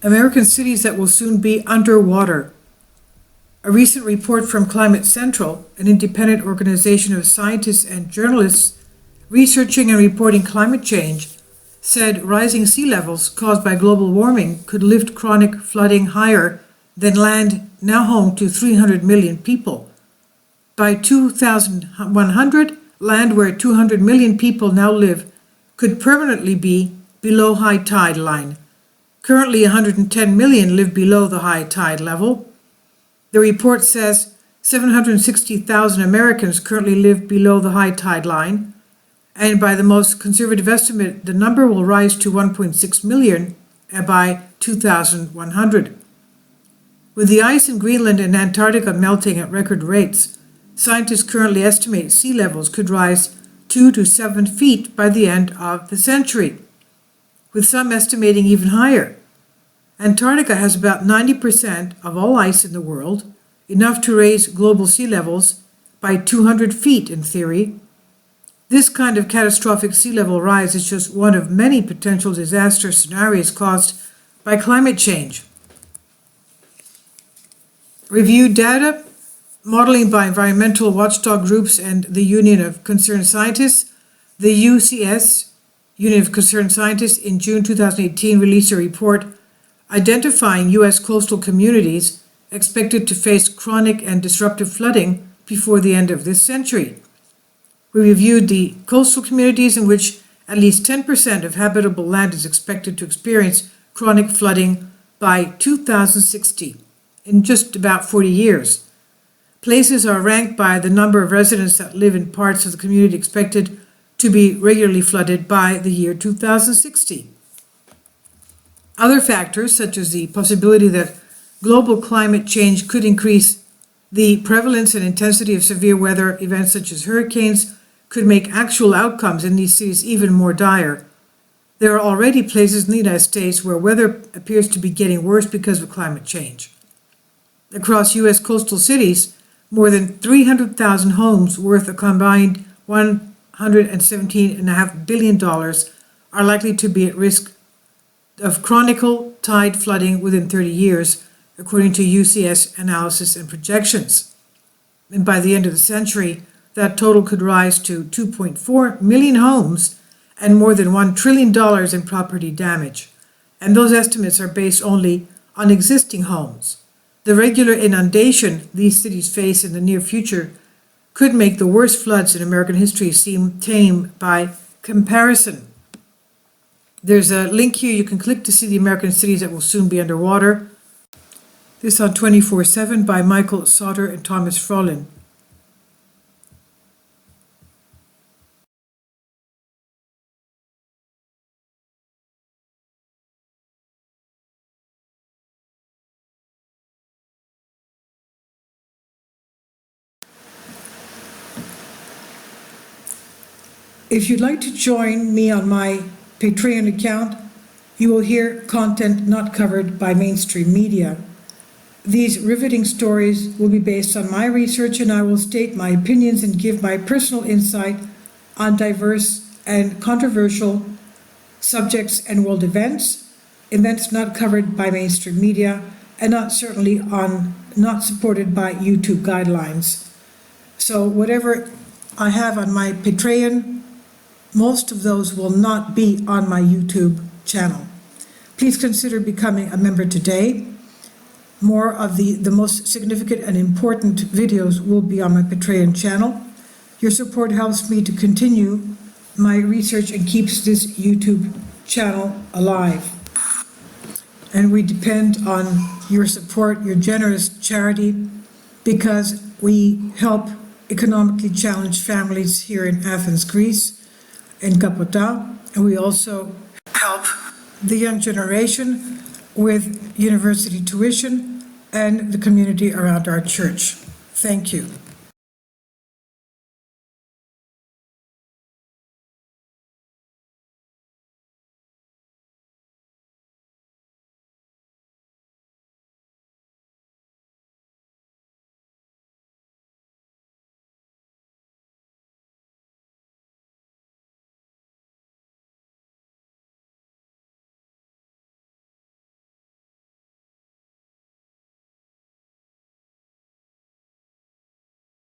American cities that will soon be underwater. A recent report from Climate Central, an independent organization of scientists and journalists researching and reporting climate change, said rising sea levels caused by global warming could lift chronic flooding higher than land now home to 300 million people. By 2100, land where 200 million people now live could permanently be below high tide line. Currently, 110 million live below the high tide level. The report says 760,000 Americans currently live below the high tide line, and by the most conservative estimate, the number will rise to 1.6 million by 2100. With the ice in Greenland and Antarctica melting at record rates, scientists currently estimate sea levels could rise 2 to 7 feet by the end of the century, with some estimating even higher. Antarctica has about 90% of all ice in the world, enough to raise global sea levels by 200 feet in theory. This kind of catastrophic sea level rise is just one of many potential disaster scenarios caused by climate change. Reviewed data, modeling by environmental watchdog groups and the Union of Concerned Scientists, the UCS, Union of Concerned Scientists, in June 2018 released a report identifying U.S. coastal communities expected to face chronic and disruptive flooding before the end of this century. We reviewed the coastal communities in which at least 10% of habitable land is expected to experience chronic flooding by 2060, in just about 40 years. Places are ranked by the number of residents that live in parts of the community expected to be regularly flooded by the year 2060. Other factors, such as the possibility that global climate change could increase the prevalence and intensity of severe weather events such as hurricanes, could make actual outcomes in these cities even more dire. There are already places in the United States where weather appears to be getting worse because of climate change. Across U.S. coastal cities, more than 300,000 homes worth a combined $117.5 billion are likely to be at risk of chronic tide flooding within 30 years, according to UCS analysis and projections. And by the end of the century, that total could rise to 2.4 million homes and more than $1 trillion in property damage. And those estimates are based only on existing homes. The regular inundation these cities face in the near future could make the worst floods in American history seem tame by comparison. There's a link here you can click to see the American cities that will soon be underwater. This on 24/7 by Michael Sauter and Thomas Frolin. If you'd like to join me on my Patreon account, you will hear content not covered by mainstream media. These riveting stories will be based on my research, and I will state my opinions and give my personal insight on diverse and controversial subjects and world events not covered by mainstream media, and not supported by YouTube guidelines. So whatever I have on my Patreon, most of those will not be on my YouTube channel. Please consider becoming a member today. More of the most significant and important videos will be on my Patreon channel. Your support helps me to continue my research and keeps this YouTube channel alive. And we depend on your support, your generous charity, because we help economically challenged families here in Athens, Greece, in Kapota, and we also help the young generation with university tuition and the community around our church. Thank you.